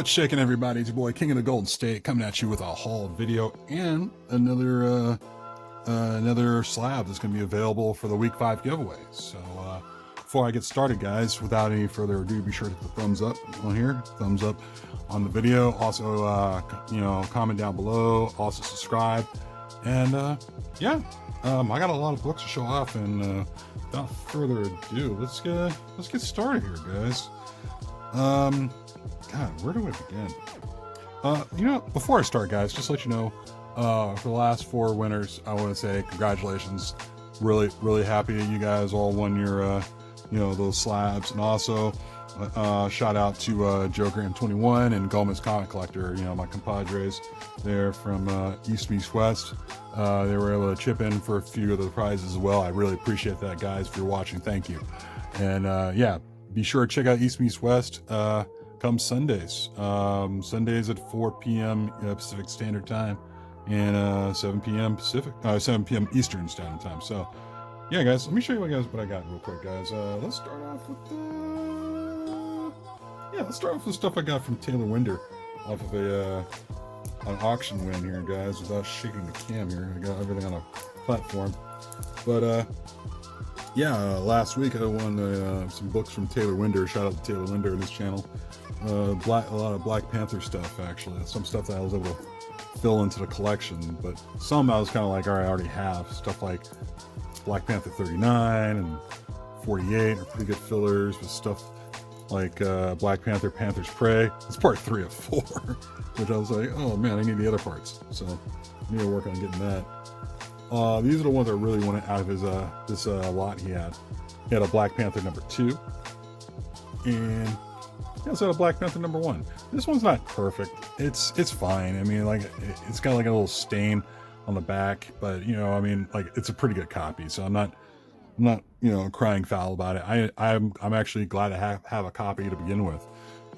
What's shaking, everybody? It's your boy King of the Golden State coming at you with a haul video and another slab that's going to be available for the week 5 giveaway. So before I get started, guys, without any further ado, be sure to hit the thumbs up on here, thumbs up on the video. Also, comment down below. Also subscribe, and I got a lot of books to show off. And without further ado, let's get started here, guys. God, where do I begin? Before I start, guys, just to let you know, for the last 4 winners, I want to say congratulations. Really, really happy that you guys all won your, those slabs. And also, shout out to Joker M21 and Gomez Comic Collector, my compadres there from East Meets West. They were able to chip in for a few of the prizes as well. I really appreciate that, guys. If you're watching, thank you. And be sure to check out East Meets West come Sundays. Sundays at 4 p.m. Pacific Standard Time and 7 p.m. Eastern Standard Time. So, yeah, guys, let me show you what I got real quick, guys. Let's start off with stuff I got from Taylor Winder off of an auction win here, guys. Without shaking the cam here, I got everything on a platform. But last week I won some books from Taylor Winder. Shout out to Taylor Winder and his channel. A lot of Black Panther stuff, actually. Some stuff that I was able to fill into the collection, but some I was kind of like, all right, I already have. Stuff like Black Panther 39 and 48 are pretty good fillers, with stuff like Black Panther, Panther's Prey. It's part 3 of 4, which I was like, oh man, I need the other parts. So I need to work on getting that. These are the ones I really wanted out of his this lot he had. He had a Black Panther #2, and he also had a Black Panther #1. This one's not perfect. It's fine. I mean, like, it's got like a little stain on the back, but it's a pretty good copy. So I'm not crying foul about it. I'm actually glad to have a copy to begin with.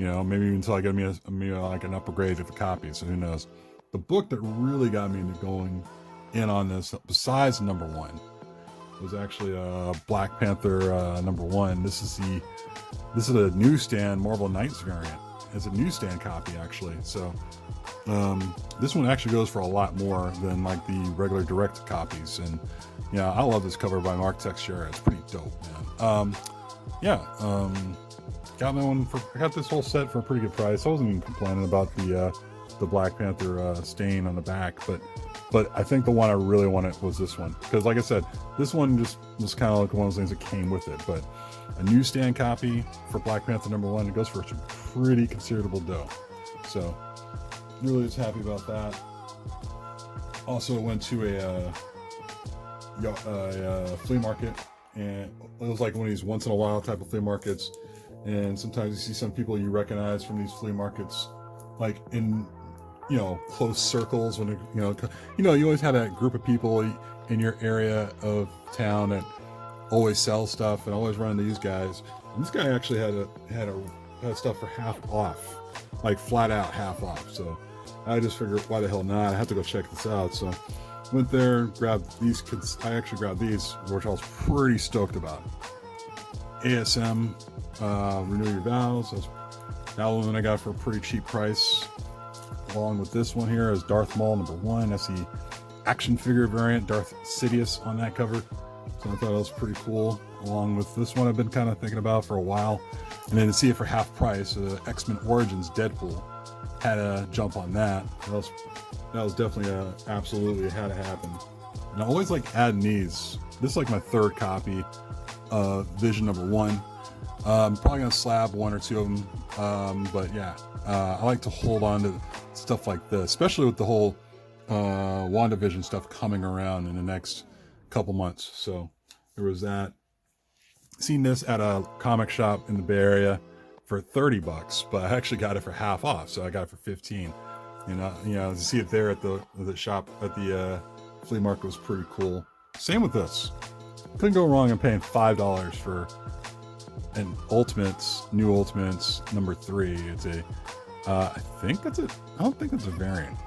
Maybe until I get me like an upper grade of a copy. So who knows? The book that really got me into going in on this, besides #1, was actually Black Panther #1. This is a newsstand Marvel Knights variant. It's a newsstand copy, actually. So this one actually goes for a lot more than like the regular direct copies. And I love this cover by Mark Texeira. It's pretty dope, man. I got this whole set for a pretty good price. I wasn't even complaining about the Black Panther stain on the back, but I think the one I really wanted was this one, because like I said, this one just was kind of like one of those things that came with it. But a newsstand copy for Black Panther #1, it goes for some pretty considerable dough. So really just happy about that. Also went to a flea market, and it was like one of these once in a while type of flea markets. And sometimes you see some people you recognize from these flea markets, like in close circles, when you always have that group of people in your area of town that always sell stuff and always run into these guys. And this guy actually had stuff for half off, like flat out half off. So I just figured, why the hell not? I have to go check this out. So went there, grabbed these. I actually grabbed these, which I was pretty stoked about. ASM, Renew Your Vows. That one I got for a pretty cheap price. Along with this one here is Darth Maul #1. That's the action figure variant, Darth Sidious on that cover. So I thought that was pretty cool. Along with this one I've been kind of thinking about for a while. And then to see it for half price, X-Men Origins Deadpool had a jump on that. That was definitely absolutely had to happen. And I always like adding these. This is like my 3rd copy of Vision #1. I'm probably gonna slab 1 or 2 of them, but yeah, I like to hold on to stuff like this, especially with the whole WandaVision stuff coming around in the next couple months. So there was that. Seen this at a comic shop in the Bay Area for $30, but I actually got it for half off, so I got it for 15. To see it there at the shop at the flea market was pretty cool. Same with this. Couldn't go wrong in paying $5 for an New Ultimates #3. It's I don't think it's a variant.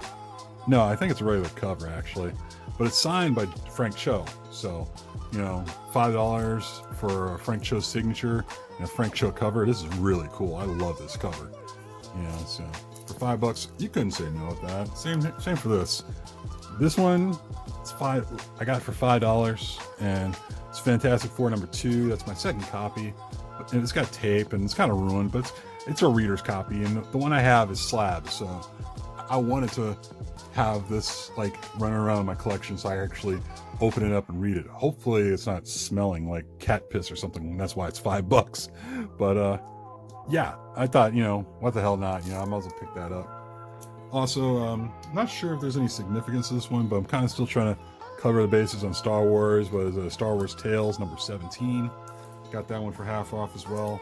No, I think it's a regular cover, actually. But it's signed by Frank Cho. So, $5 for a Frank Cho signature and a Frank Cho cover. This is really cool. I love this cover. So for $5, you couldn't say no with that. Same for this. This one, it's I got it for $5, and it's Fantastic Four #2. That's my second copy, and it's got tape and it's kind of ruined, but it's a reader's copy, and the one I have is slab. So I wanted to have this like running around in my collection, so I actually open it up and read it. Hopefully, it's not smelling like cat piss or something. That's why it's $5. But yeah, I thought, what the hell not? I might as well pick that up. Also, I'm not sure if there's any significance to this one, but I'm kind of still trying to cover the bases on Star Wars. Was Star Wars Tales #17. Got that one for half off as well.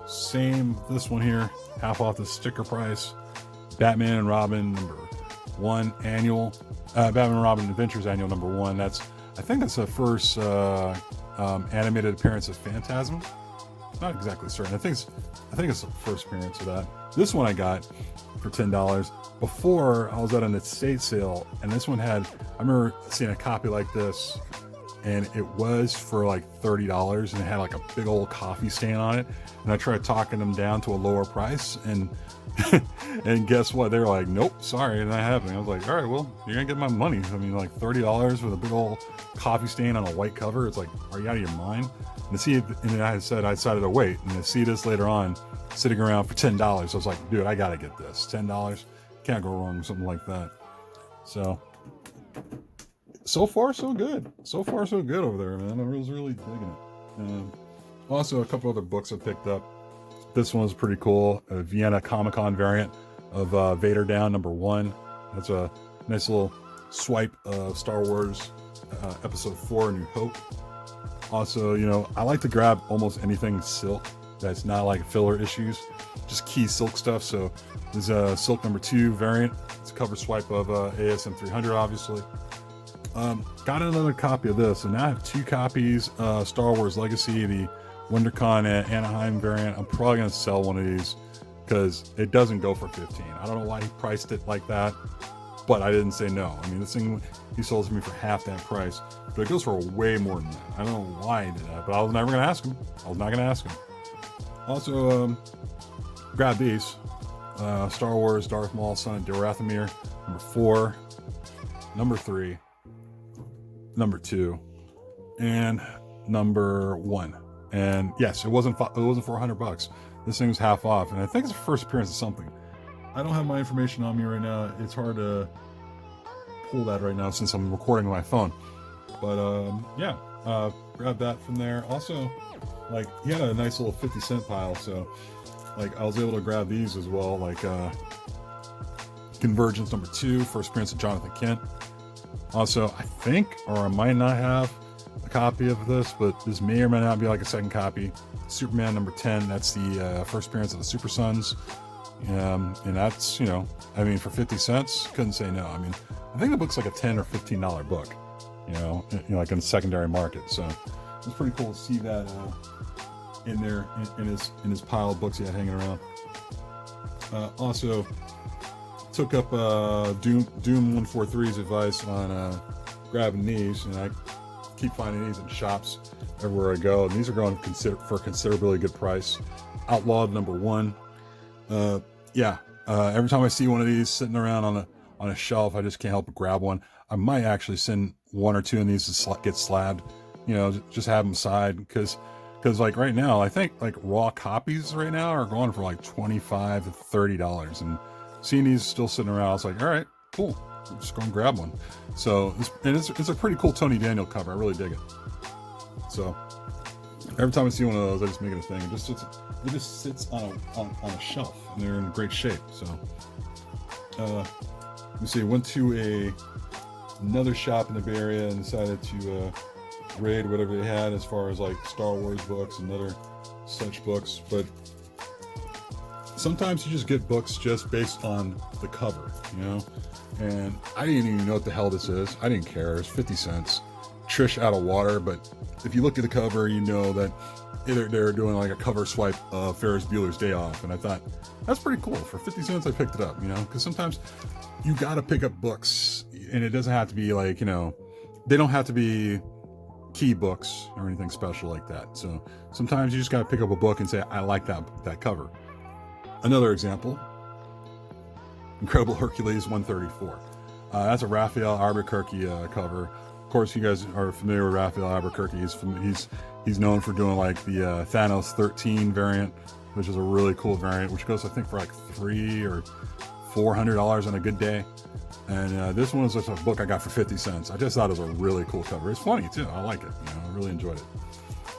Same, this one here, half off the sticker price. Batman and Robin #1 annual. Batman and Robin Adventures annual #1. I think that's the first animated appearance of Phantasm. Not exactly certain. I think it's the first appearance of that. This one I got for $10. Before, I was at an estate sale, and this one I remember seeing a copy like this, and it was for like $30, and it had like a big old coffee stain on it. And I tried talking them down to a lower price, and and guess what? They were like, "Nope, sorry, not happening." I was like, "All right, well, you're gonna get my money." I mean, like $30 with a big old coffee stain on a white cover. It's like, are you out of your mind? And to see it, and then I decided to wait, and to see this later on, sitting around for $10, I was like, dude, I gotta get this. $10, can't go wrong with something like that. So far so good. So far so good over there, man. I was really digging it. Also, a couple other books I picked up. This one was pretty cool. A Vienna Comic-Con variant of Vader Down #1. That's a nice little swipe of Star Wars Episode 4, New Hope. Also, I like to grab almost anything silk that's not like filler issues, just key silk stuff. So there's a Silk #2 variant. It's a cover swipe of ASM 300, obviously. Got another copy of this, and now I have 2 copies. Star Wars Legacy, the WonderCon Anaheim variant. I'm probably gonna sell one of these because it doesn't go for $15. I don't know why he priced it like that, but I didn't say no. I mean, this thing he sold to me for half that price, but it goes for way more than that. I don't know why he did that, but I was never gonna ask him. Also, grab these. Star Wars Darth Maul, Son of Dathomir, #4, #3, #2, and #1. And yes, it wasn't $400. This thing was half off, and I think it's the first appearance of something. I don't have my information on me right now. It's hard to pull that right now since I'm recording on my phone. But yeah, grab that from there. Also, like, he had a nice little 50-cent pile, so like I was able to grab these as well. Like Convergence #2, first appearance of Jonathan Kent. Also, I think, or I might not have a copy of this, but this may or may not be like a second copy. Superman #10, that's the first appearance of the Super Sons. And that's, I mean, for 50 cents, couldn't say no. I mean, I think the book's like a $10 or $15 book, like in the secondary market. So it's pretty cool to see that in there in his pile of books he had hanging around. Also, took up Doom 143's advice on grabbing these, and I keep finding these in shops everywhere I go. And these are going for a considerably good price. Outlawed #1. Every time I see one of these sitting around on a shelf, I just can't help but grab one. I might actually send 1 or 2 of these to get slabbed, just have them aside, because like right now, I think like raw copies right now are going for like $25 to $30, and seeing these still sitting around, I was like, all right, cool, I'm just going to grab one. So it's a pretty cool Tony Daniel cover. I really dig it. So every time I see one of those, I just make it a thing. It just sits on a shelf, and they're in great shape. So let me see. Went to another shop in the Bay Area and decided to raid whatever they had as far as like Star Wars books and other such books. But sometimes you just get books just based on the cover, And I didn't even know what the hell this is. I didn't care. It's 50 cents. Trish out of water, but if you look at the cover, you know that they're doing like a cover swipe of Ferris Bueller's Day Off, and I thought that's pretty cool. For 50 cents, I picked it up, because sometimes you got to pick up books, and it doesn't have to be like, they don't have to be key books or anything special like that. So sometimes you just got to pick up a book and say, I like that cover. Another example, Incredible Hercules 134. That's a Raphael Albuquerque cover. Of course, you guys are familiar with Raphael Albuquerque. He's known for doing like the Thanos 13 variant, which is a really cool variant, which goes I think for like $300 or $400 on a good day. And this one was just a book I got for 50 cents. I just thought it was a really cool cover. It's funny too. I like it. I really enjoyed it.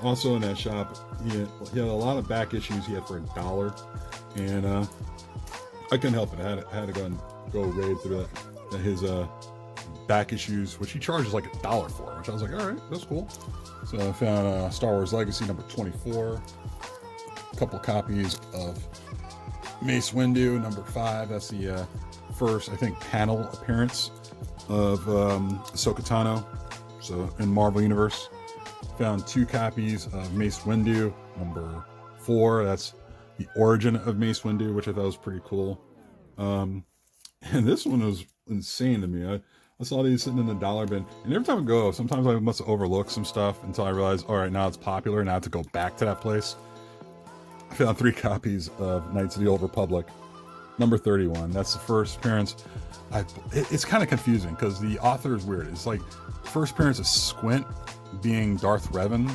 Also in that shop, he had a lot of back issues he had for $1, and I couldn't help it. I had to go raid through his back issues, which he charges like $1 for, which I was like, all right, that's cool. So I found Star Wars Legacy number 24, a couple copies of Mace Windu number 5. That's the first, I think, panel appearance of Ahsoka Tano, so in Marvel Universe. Found 2 copies of Mace Windu number 4. That's the origin of Mace Windu, which I thought was pretty cool. And this one was insane to me. I saw these sitting in the dollar bin, and every time I go, sometimes I must overlook some stuff until I realize, all right, now it's popular. Now I have to go back to that place. I found 3 copies of Knights of the Old Republic number 31. That's the first appearance. It's kind of confusing because the author is weird. It's like first appearance of Squint being Darth Revan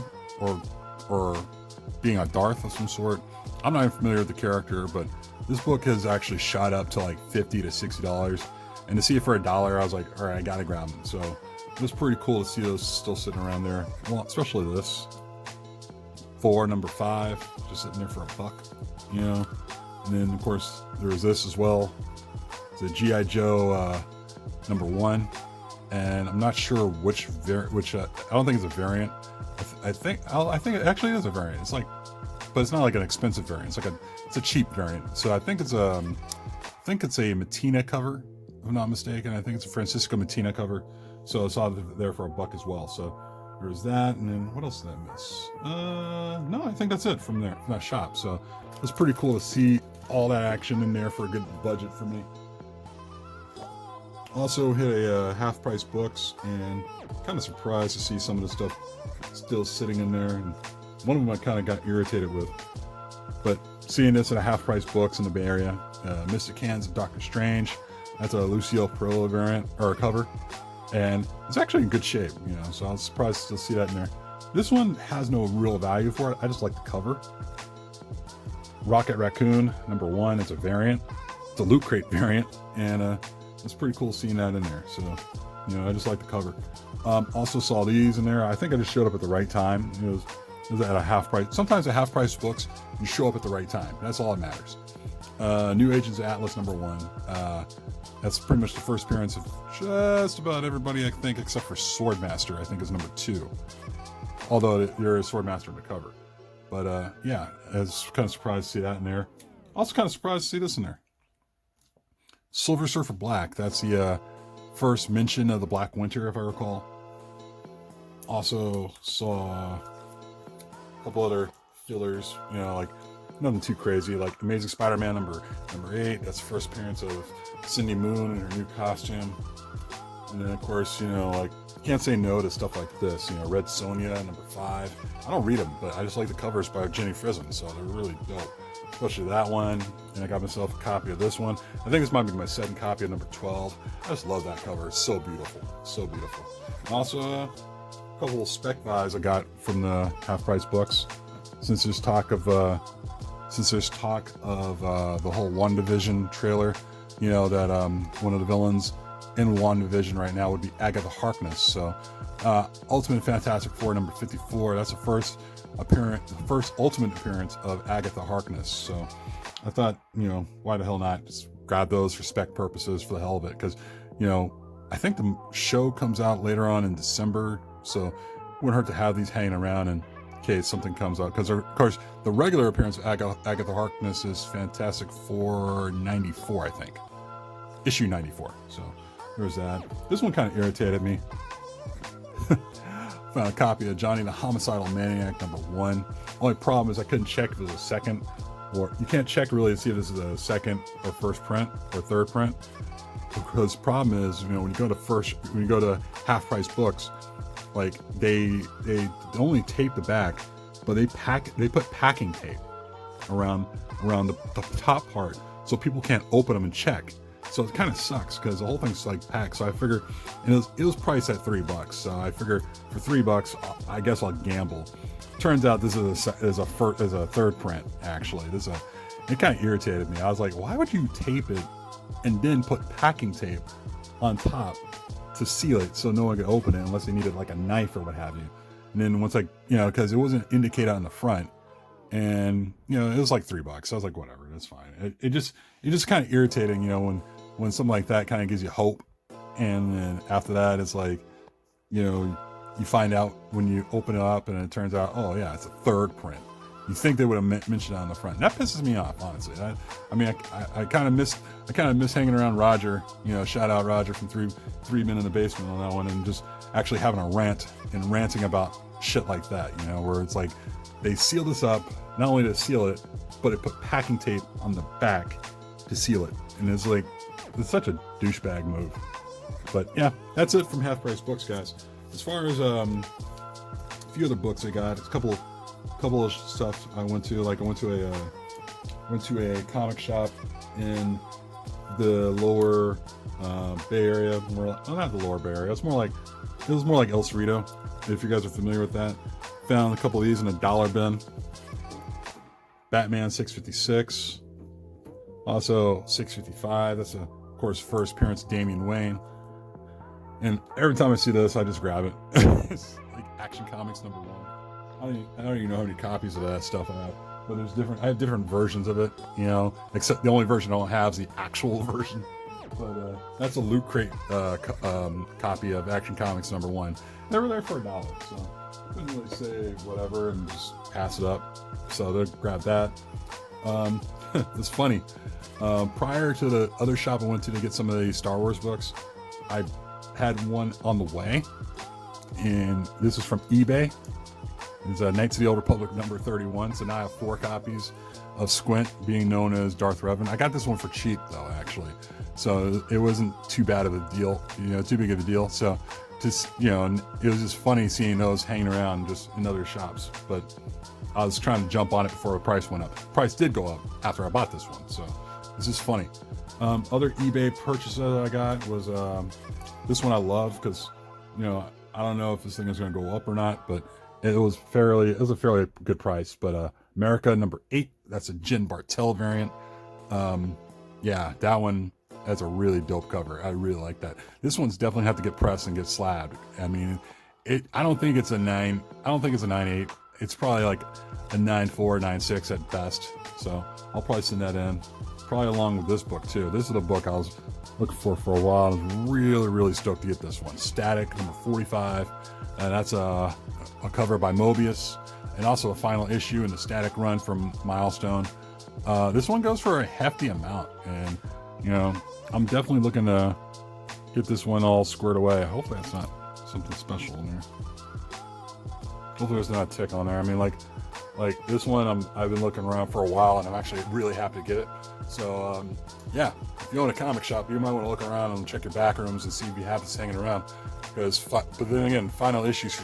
or being a Darth of some sort. I'm not even familiar with the character, but this book has actually shot up to like $50 to $60, and to see it for $1, I was like, all right, I gotta grab them. So it was pretty cool to see those still sitting around there. Well, especially this 4 number 5 just sitting there for $1, And then of course there was this as well. It's a GI Joe number 1. And I'm not sure which I don't think it's a variant. I think it actually is a variant. It's like, but it's not like an expensive variant. It's a cheap variant. So I think it's a Matina cover, if I'm not mistaken. I think it's a Francisco Matina cover. So I saw it there for $1 as well. So there's that. And then what else did I miss? No, I think that's it from that shop. So it's pretty cool to see all that action in there for a good budget for me. Also hit a half price books, and kind of surprised to see some of the stuff still sitting in there, and one of them I kind of got irritated with, but seeing this at a half price books in the Bay Area, Mystic Hands of Doctor Strange. That's a Lucio Perillo variant or a cover, and it's actually in good shape, so I was surprised to see that in there. This one has no real value for it. I just like the cover. Rocket Raccoon number 1. It's a variant. It's a Loot Crate variant, and it's pretty cool seeing that in there. So, I just like the cover. Also saw these in there. I think I just showed up at the right time. It was at a half price. Sometimes at half price books, you show up at the right time. That's all that matters. New Agents of Atlas number 1. That's pretty much the first appearance of just about everybody, I think, except for Swordmaster, I think is number 2. Although there is Swordmaster in the cover. But yeah, I was kind of surprised to see that in there. Also kind of surprised to see this in there. Silver Surfer Black. That's the first mention of the Black Winter, if I recall. Also saw a couple other fillers, like nothing too crazy, like Amazing Spider-Man number 8. That's the first appearance of Cindy Moon in her new costume. And then of course, like can't say no to stuff like this. Red Sonja number 5. I don't read them, but I just like the covers by Jenny Frison, so they're really dope. Especially that one. And I got myself a copy of this one. I think this might be my second copy of number 12. I just love that cover. It's so beautiful. So beautiful. And also a couple of spec buys I got from the half price books. Since there's talk of the whole WandaVision trailer, that one of the villains in WandaVision right now would be Agatha Harkness. So Ultimate Fantastic Four number 54. That's the first ultimate appearance of Agatha Harkness. So I thought, why the hell not just grab those for spec purposes for the hell of it, because I think the show comes out later on in December, so it wouldn't hurt to have these hanging around in case something comes out, because of course the regular appearance of Agatha Harkness is Fantastic Four 94, I think, issue 94. So there's that. This one kind of irritated me. Found a copy of Johnny the Homicidal Maniac number 1. Only problem is I couldn't check if it was a second, or you can't check really to see if this is a second or first print or third print, because the problem is, when you go to half price books, like they only tape the back, but they put packing tape around the top part, so people can't open them and check. So it kind of sucks because the whole thing's like packed. So I figure, and it was priced at $3. So I figure for $3, I guess I'll gamble. Turns out this is a third print. Actually, it kind of irritated me. I was like, why would you tape it and then put packing tape on top to seal it so no one could open it unless they needed like a knife or what have you? And then once because it wasn't indicated on the front, and it was like $3. I was like, whatever, that's fine. It just kind of irritating, when something like that kind of gives you hope, and then after that, it's like, you find out when you open it up and it turns out, oh yeah, it's a third print. You think they would have mentioned it on the front. That pisses me off, honestly. I kind of miss hanging around Roger. Shout out Roger from three Men in the Basement on that one, and just actually having a ranting about shit like that. Where it's like they seal this up, not only to seal it, but it put packing tape on the back to seal it, and it's like it's such a douchebag move. But yeah, that's it from Half Price Books, guys. As far as a few other books I got, a couple of stuff I went to. Like I went to a comic shop in the lower Bay Area. Not the lower Bay Area. It was more like El Cerrito, if you guys are familiar with that. Found a couple of these in a dollar bin. Batman 656. Also 655. That's of course first appearance of Damian Wayne. And every time I see this, I just grab it. It's like Action Comics #1. I don't even know how many copies of that stuff I have, but I have different versions of it, except the only version I don't have is the actual version. But that's a Loot Crate copy of Action Comics #1. They were there for $1, so I couldn't really say whatever and just pass it up. So they grab that. It's funny. Prior to the other shop I went to get some of the Star Wars books, I had one on the way, and this is from eBay. It's Knights of the Old Republic #31. So now I have 4 copies of Squint, being known as Darth Revan. I got this one for cheap though, actually, so it wasn't too bad of a deal, too big of a deal. So just and it was just funny seeing those hanging around just in other shops. But I was trying to jump on it before the price went up. The price did go up after I bought this one, so it's just funny. Other eBay purchases that I got was this one I love because I don't know if this thing is going to go up or not, but it was a fairly good price. But America #8, that's a Jen Bartel variant. Yeah, that one has a really dope cover. I really like that. This one's definitely have to get pressed and get slabbed. I mean, I don't think it's a 9. I don't think it's a 9.8. It's probably like a 9.4, 9.6 at best. So I'll probably send that in, probably along with this book too. This is the book I was looking for a while. I was really, really stoked to get this one. Static #45, and that's a cover by Mobius, and also a final issue in the Static run from Milestone. This one goes for a hefty amount, and I'm definitely looking to get this one all squared away. Hopefully that's not something special in there. Hopefully there's not a tick on there. I mean, like this one, I've been looking around for a while, and I'm actually really happy to get it. So yeah, if you own a comic shop, you might want to look around and check your back rooms and see if you have this hanging around. But then again, final issues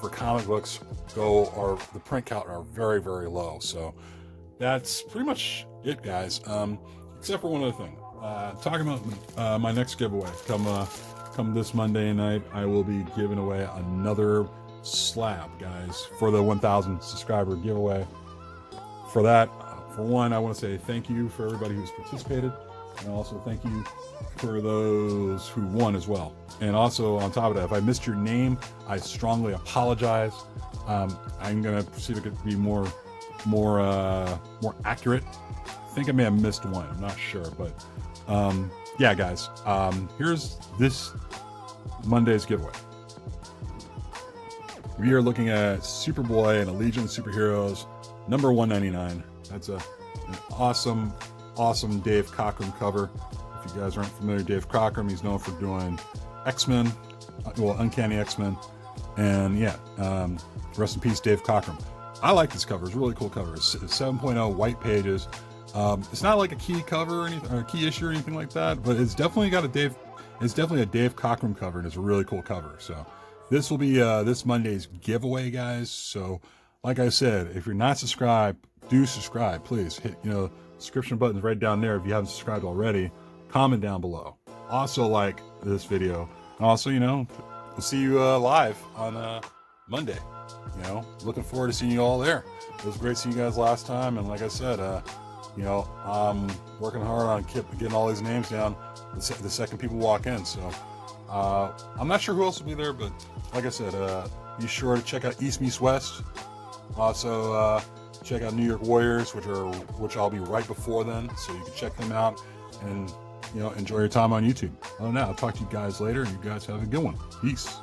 for comic books or the print count are very, very low. So that's pretty much it, guys. Except for one other thing. Talking about my next giveaway. Come this Monday night, I will be giving away another slab, guys, for the 1,000 subscriber giveaway. For that, for one, I want to say thank you for everybody who's participated, and also thank you for those who won as well. And also on top of that, if I missed your name, I strongly apologize. I'm gonna see if it could be more accurate. I think I may have missed one. I'm not sure, but yeah, guys. Here's this Monday's giveaway. We are looking at Superboy and a Legion of Superheroes #199. That's an awesome Dave Cockrum cover. If you guys aren't familiar with Dave Cockrum, he's known for doing X-Men, Uncanny X-Men, and yeah, rest in peace, Dave Cockrum. I like this cover. It's a really cool cover. It's 7.0 white pages. It's not like a key cover or anything, or a key issue or anything like that, but it's definitely got a Dave Cockrum cover, and it's a really cool cover. So this will be this Monday's giveaway, guys. So like I said, if you're not subscribed, do subscribe. Please hit subscription buttons right down there if you haven't subscribed already, comment down below. Also like this video. And also, we'll see you live on Monday. Looking forward to seeing you all there. It was great seeing you guys last time, and like I said, I'm working hard on getting all these names down the second people walk in. So I'm not sure who else will be there, but like I said, be sure to check out East Meets West. Also, check out New York Warriors, which I'll be right before then, so you can check them out and enjoy your time on YouTube. Other than that, I'll talk to you guys later, and you guys have a good one. Peace.